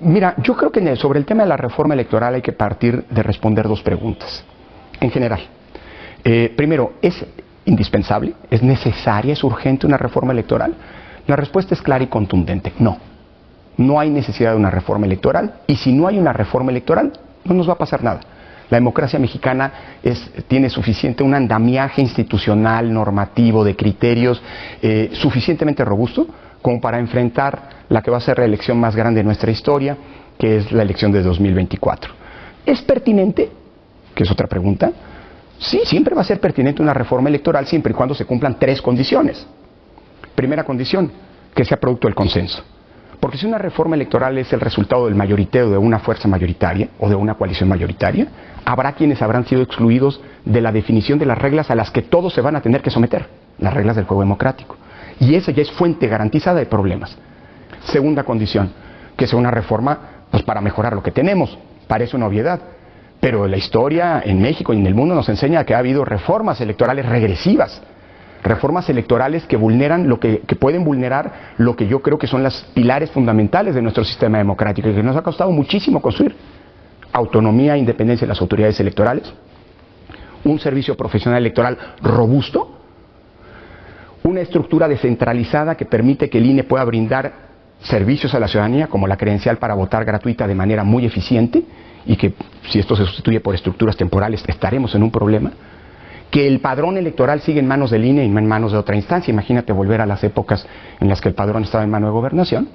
Mira, yo creo que sobre el tema de la reforma electoral hay que partir de responder dos preguntas, en general. Primero, ¿es indispensable? ¿Es necesaria? ¿Es urgente una reforma electoral? La respuesta es clara y contundente, no. No hay necesidad de una reforma electoral, y si no hay una reforma electoral, no nos va a pasar nada. La democracia mexicana tiene suficiente, un andamiaje institucional, normativo, de criterios suficientemente robusto como para enfrentar la que va a ser la elección más grande de nuestra historia, que es la elección de 2024. ¿Es pertinente? Que es otra pregunta. Sí, siempre va a ser pertinente una reforma electoral siempre y cuando se cumplan tres condiciones. Primera condición, que sea producto del consenso. Porque si una reforma electoral es el resultado del mayoriteo de una fuerza mayoritaria o de una coalición mayoritaria, habrá quienes habrán sido excluidos de la definición de las reglas a las que todos se van a tener que someter, las reglas del juego democrático. Y esa ya es fuente garantizada de problemas. Segunda condición, que sea una reforma pues, para mejorar lo que tenemos. Parece una obviedad, pero la historia en México y en el mundo nos enseña que ha habido reformas electorales regresivas. Reformas electorales que vulneran que pueden vulnerar lo que yo creo que son los pilares fundamentales de nuestro sistema democrático y que nos ha costado muchísimo construir. Autonomía e independencia de las autoridades electorales, un servicio profesional electoral robusto, una estructura descentralizada que permite que el INE pueda brindar servicios a la ciudadanía como la credencial para votar gratuita de manera muy eficiente y que si esto se sustituye por estructuras temporales estaremos en un problema. Que el padrón electoral sigue en manos del INE y no en manos de otra instancia. Imagínate volver a las épocas en las que el padrón estaba en mano de gobernación.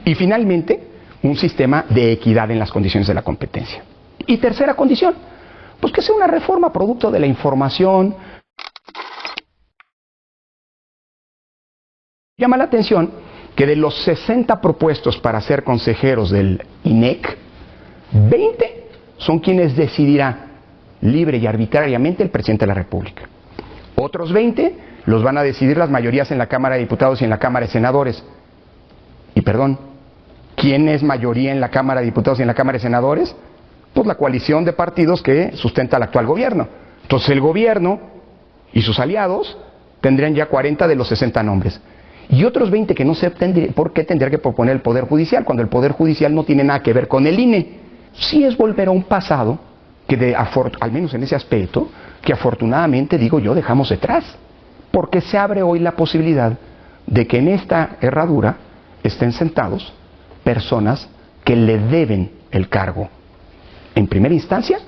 Y finalmente, un sistema de equidad en las condiciones de la competencia. Y tercera condición, pues que sea una reforma producto de la información. Llama la atención que de los 60 propuestos para ser consejeros del INEC, 20 son quienes decidirá libre y arbitrariamente el presidente de la República. Otros 20 los van a decidir las mayorías en la Cámara de Diputados y en la Cámara de Senadores. Y perdón, ¿quién es mayoría en la Cámara de Diputados y en la Cámara de Senadores? Pues la coalición de partidos que sustenta al actual gobierno. Entonces el gobierno y sus aliados tendrían ya 40 de los 60 nombres. Y otros 20 que no sé por qué tendría que proponer el Poder Judicial, cuando el Poder Judicial no tiene nada que ver con el INE. Sí es volver a un pasado que al menos en ese aspecto, que afortunadamente, digo yo, dejamos detrás. Porque se abre hoy la posibilidad de que en esta herradura estén sentados personas que le deben el cargo, en primera instancia,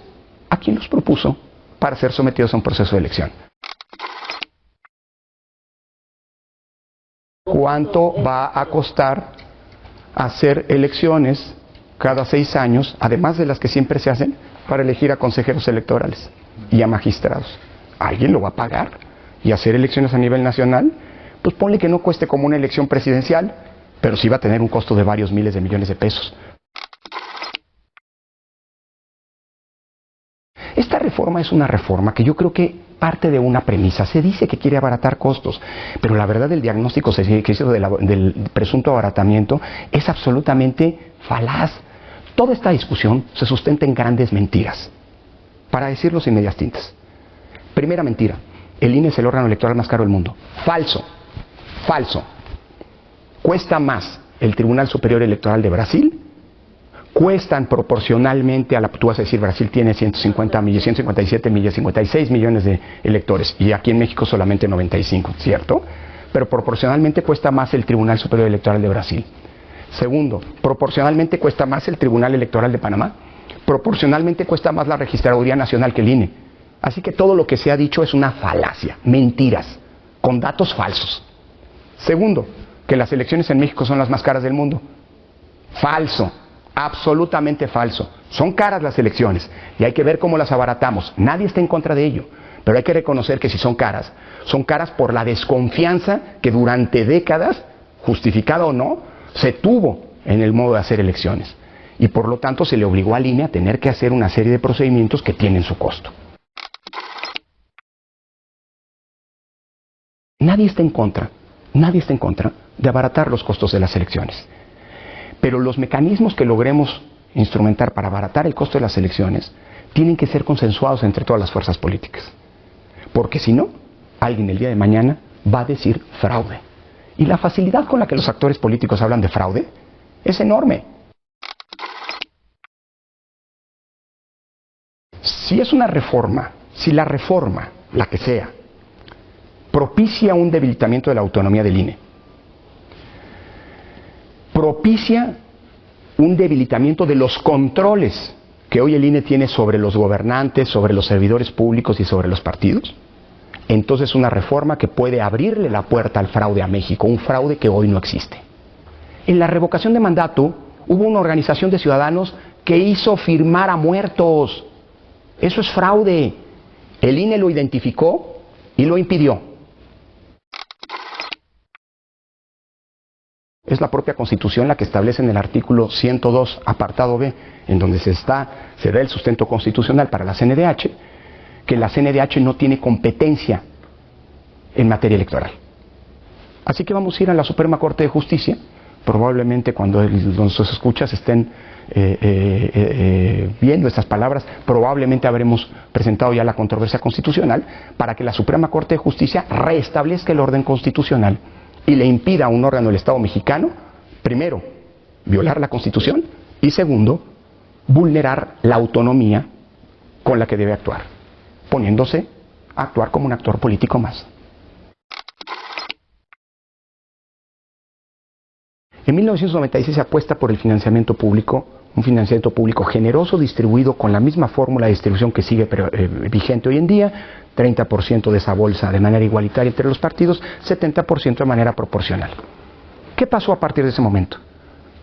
a quien los propuso para ser sometidos a un proceso de elección. ¿Cuánto va a costar hacer elecciones cada 6 años, además de las que siempre se hacen, para elegir a consejeros electorales y a magistrados? ¿Alguien lo va a pagar? ¿Y hacer elecciones a nivel nacional? Pues ponle que no cueste como una elección presidencial, pero sí va a tener un costo de varios miles de millones de pesos. Esta reforma es una reforma que yo creo que parte de una premisa. Se dice que quiere abaratar costos, pero la verdad del diagnóstico que hizo del presunto abaratamiento es absolutamente falaz. Toda esta discusión se sustenta en grandes mentiras, para decirlo sin medias tintas. Primera mentira, el INE es el órgano electoral más caro del mundo. Falso, falso. Cuesta más el Tribunal Superior Electoral de Brasil, cuestan proporcionalmente a tú vas a decir, Brasil tiene 150 millones, 157 millones, 56 millones de electores, y aquí en México solamente 95, ¿cierto? Pero proporcionalmente cuesta más el Tribunal Superior Electoral de Brasil. Segundo, proporcionalmente cuesta más el Tribunal Electoral de Panamá, proporcionalmente cuesta más la Registraduría Nacional que el INE. Así que todo lo que se ha dicho es una falacia, mentiras, con datos falsos. Segundo, que las elecciones en México son las más caras del mundo. Falso, absolutamente falso. Son caras las elecciones y hay que ver cómo las abaratamos. Nadie está en contra de ello, pero hay que reconocer que si son caras por la desconfianza que durante décadas, justificada o no, se tuvo en el modo de hacer elecciones. Y por lo tanto se le obligó al INE a tener que hacer una serie de procedimientos que tienen su costo. Nadie está en contra de abaratar los costos de las elecciones. Pero los mecanismos que logremos instrumentar para abaratar el costo de las elecciones tienen que ser consensuados entre todas las fuerzas políticas. Porque si no, alguien el día de mañana va a decir fraude. Y la facilidad con la que los actores políticos hablan de fraude es enorme. Si es una reforma, si la reforma, la que sea, propicia un debilitamiento de la autonomía del INE, propicia un debilitamiento de los controles que hoy el INE tiene sobre los gobernantes, sobre los servidores públicos y sobre los partidos, entonces una reforma que puede abrirle la puerta al fraude a México, un fraude que hoy no existe. En la revocación de mandato hubo una organización de ciudadanos que hizo firmar a muertos. Eso es fraude. El INE lo identificó y lo impidió. Es la propia Constitución la que establece en el artículo 102, apartado B, en donde se da el sustento constitucional para la CNDH, que la CNDH no tiene competencia en materia electoral. Así que vamos a ir a la Suprema Corte de Justicia, probablemente cuando nuestros escuchas estén viendo estas palabras, probablemente habremos presentado ya la controversia constitucional para que la Suprema Corte de Justicia restablezca el orden constitucional y le impida a un órgano del Estado mexicano, primero, violar la Constitución y segundo, vulnerar la autonomía con la que debe actuar, poniéndose a actuar como un actor político más. En 1996 se apuesta por el financiamiento público, un financiamiento público generoso distribuido con la misma fórmula de distribución que sigue vigente hoy en día, 30% de esa bolsa de manera igualitaria entre los partidos, 70% de manera proporcional. ¿Qué pasó a partir de ese momento?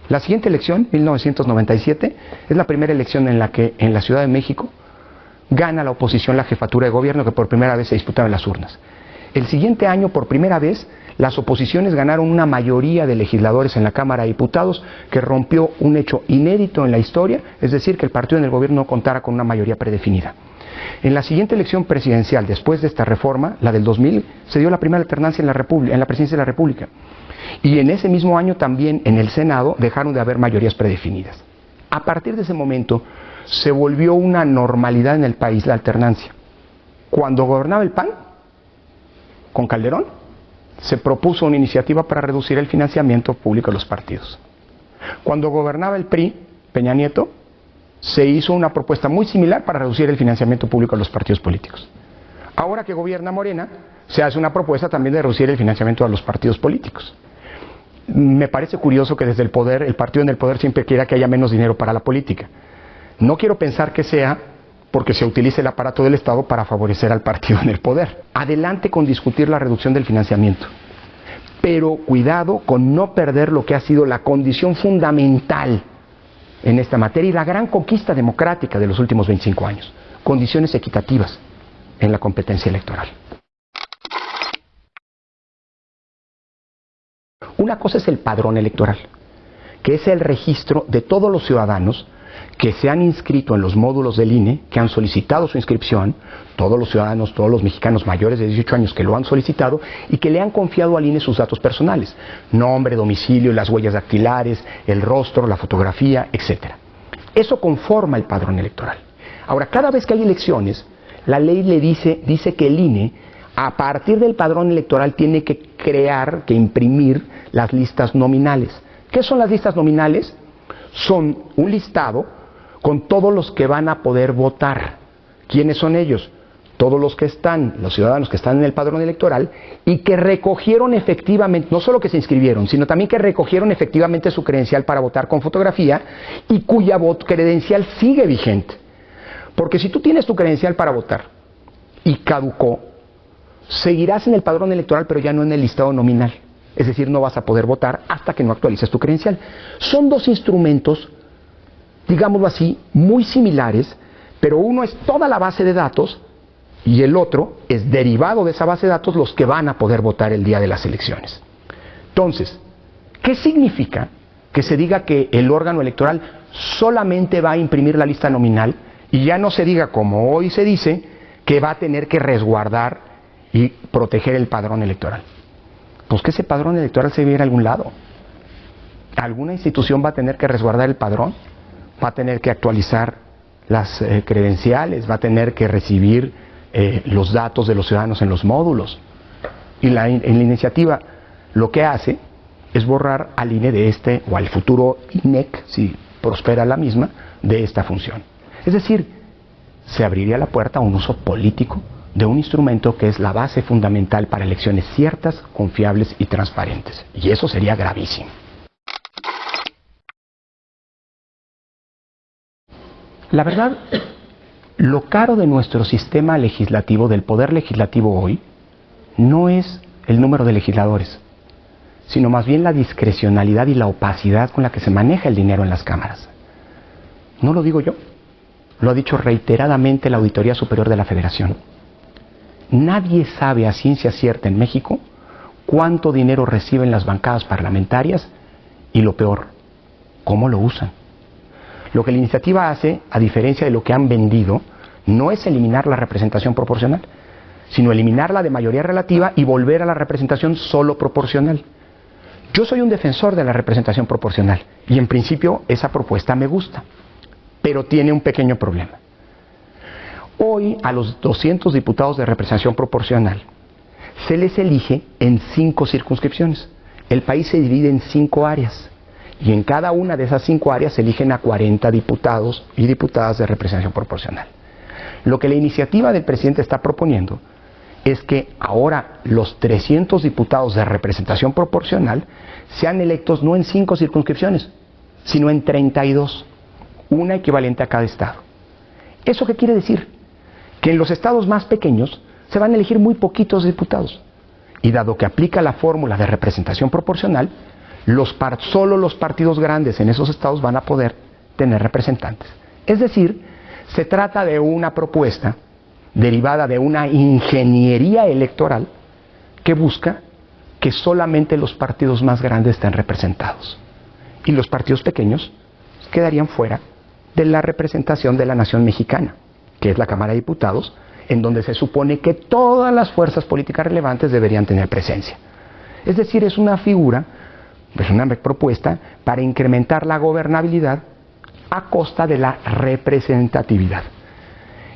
La siguiente elección, 1997, es la primera elección en la que en la Ciudad de México gana la oposición la jefatura de gobierno, que por primera vez se disputaron las urnas. El siguiente año, por primera vez, las oposiciones ganaron una mayoría de legisladores en la Cámara de Diputados que rompió un hecho inédito en la historia, es decir, que el partido en el gobierno no contara con una mayoría predefinida. En la siguiente elección presidencial, después de esta reforma, la del 2000, se dio la primera alternancia en la presidencia de la República. Y en ese mismo año también en el Senado dejaron de haber mayorías predefinidas. A partir de ese momento se volvió una normalidad en el país la alternancia. Cuando gobernaba el PAN, con Calderón, se propuso una iniciativa para reducir el financiamiento público de los partidos. Cuando gobernaba el PRI, Peña Nieto, se hizo una propuesta muy similar para reducir el financiamiento público de los partidos políticos. Ahora que gobierna Morena, se hace una propuesta también de reducir el financiamiento a los partidos políticos. Me parece curioso que desde el poder, el partido en el poder siempre quiera que haya menos dinero para la política. No quiero pensar que sea porque se utilice el aparato del Estado para favorecer al partido en el poder. Adelante con discutir la reducción del financiamiento, pero cuidado con no perder lo que ha sido la condición fundamental en esta materia y la gran conquista democrática de los últimos 25 años, condiciones equitativas en la competencia electoral. Una cosa es el padrón electoral, que es el registro de todos los ciudadanos que se han inscrito en los módulos del INE, que han solicitado su inscripción, todos los ciudadanos, todos los mexicanos mayores de 18 años que lo han solicitado y que le han confiado al INE sus datos personales, nombre, domicilio, las huellas dactilares, el rostro, la fotografía, etc. Eso conforma el padrón electoral. Ahora, cada vez que hay elecciones, la ley le dice que el INE, a partir del padrón electoral, tiene que crear, que imprimir las listas nominales. ¿Qué son las listas nominales? Son un listado con todos los que van a poder votar. ¿Quiénes son ellos? Todos los ciudadanos que están en el padrón electoral y que recogieron efectivamente, no solo que se inscribieron, sino también que recogieron efectivamente su credencial para votar con fotografía y cuya credencial sigue vigente. Porque si tú tienes tu credencial para votar y caducó, seguirás en el padrón electoral pero ya no en el listado nominal. Es decir, no vas a poder votar hasta que no actualices tu credencial. Son dos instrumentos, digámoslo así, muy similares, pero uno es toda la base de datos y el otro es derivado de esa base de datos los que van a poder votar el día de las elecciones. Entonces, ¿qué significa que se diga que el órgano electoral solamente va a imprimir la lista nominal y ya no se diga, como hoy se dice, que va a tener que resguardar y proteger el padrón electoral? Pues que ese padrón electoral se viera a algún lado. ¿Alguna institución va a tener que resguardar el padrón? ¿Va a tener que actualizar las credenciales? ¿Va a tener que recibir los datos de los ciudadanos en los módulos? Y la iniciativa lo que hace es borrar al INE de o al futuro INEC, si prospera la misma, de esta función. Es decir, se abriría la puerta a un uso político de un instrumento que es la base fundamental para elecciones ciertas, confiables y transparentes. Y eso sería gravísimo. La verdad, lo caro de nuestro sistema legislativo, del poder legislativo hoy, no es el número de legisladores, sino más bien la discrecionalidad y la opacidad con la que se maneja el dinero en las cámaras. No lo digo yo, lo ha dicho reiteradamente la Auditoría Superior de la Federación. Nadie sabe a ciencia cierta en México cuánto dinero reciben las bancadas parlamentarias y, lo peor, cómo lo usan. Lo que la iniciativa hace, a diferencia de lo que han vendido, no es eliminar la representación proporcional, sino eliminarla de mayoría relativa y volver a la representación solo proporcional. Yo soy un defensor de la representación proporcional y en principio esa propuesta me gusta, pero tiene un pequeño problema. Hoy a los 200 diputados de representación proporcional se les elige en 5 circunscripciones. El país se divide en 5 áreas y en cada una de esas 5 áreas se eligen a 40 diputados y diputadas de representación proporcional. Lo que la iniciativa del presidente está proponiendo es que ahora los 300 diputados de representación proporcional sean electos no en 5 circunscripciones, sino en 32, una equivalente a cada estado. ¿Eso qué quiere decir? Que en los estados más pequeños se van a elegir muy poquitos diputados. Y dado que aplica la fórmula de representación proporcional, solo los partidos grandes en esos estados van a poder tener representantes. Es decir, se trata de una propuesta derivada de una ingeniería electoral que busca que solamente los partidos más grandes estén representados. Y los partidos pequeños quedarían fuera de la representación de la nación mexicana, que es la Cámara de Diputados, en donde se supone que todas las fuerzas políticas relevantes deberían tener presencia. Es decir, es una figura, es una propuesta para incrementar la gobernabilidad a costa de la representatividad.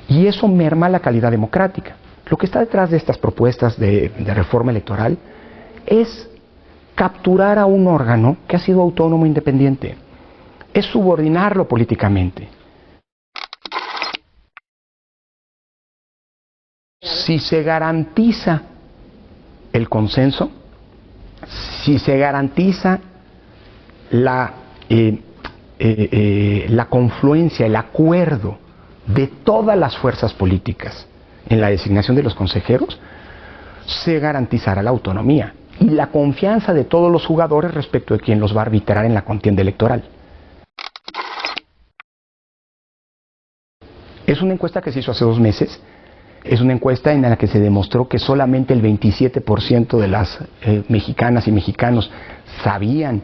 Y eso merma la calidad democrática. Lo que está detrás de estas propuestas de reforma electoral es capturar a un órgano que ha sido autónomo e independiente. Es subordinarlo políticamente. Si se garantiza el consenso, si se garantiza la confluencia, el acuerdo de todas las fuerzas políticas en la designación de los consejeros, se garantizará la autonomía y la confianza de todos los jugadores respecto de quien los va a arbitrar en la contienda electoral. Es una encuesta que se hizo hace 2 meses. Es una encuesta en la que se demostró que solamente el 27% de las mexicanas y mexicanos sabían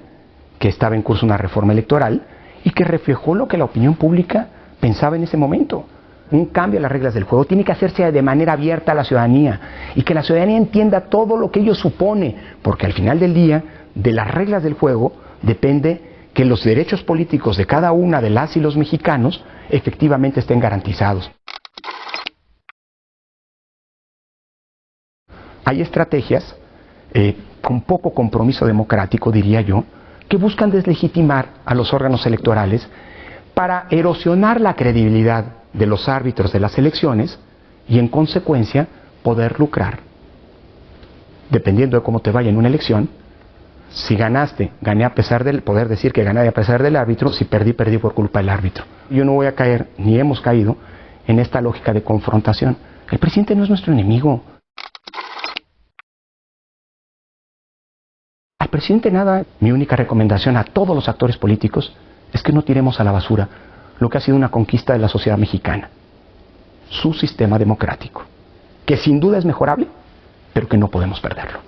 que estaba en curso una reforma electoral y que reflejó lo que la opinión pública pensaba en ese momento. Un cambio a las reglas del juego tiene que hacerse de manera abierta a la ciudadanía y que la ciudadanía entienda todo lo que ello supone, porque al final del día, de las reglas del juego depende que los derechos políticos de cada una de las y los mexicanos efectivamente estén garantizados. Hay estrategias con poco compromiso democrático, diría yo, que buscan deslegitimar a los órganos electorales para erosionar la credibilidad de los árbitros de las elecciones y, en consecuencia, poder lucrar. Dependiendo de cómo te vaya en una elección, si ganaste, gané a pesar del, poder decir que gané a pesar del árbitro; si perdí, perdí por culpa del árbitro. Yo no voy a caer, ni hemos caído, en esta lógica de confrontación. El presidente no es nuestro enemigo. Al presidente nada. Mi única recomendación a todos los actores políticos es que no tiremos a la basura lo que ha sido una conquista de la sociedad mexicana, su sistema democrático, que sin duda es mejorable, pero que no podemos perderlo.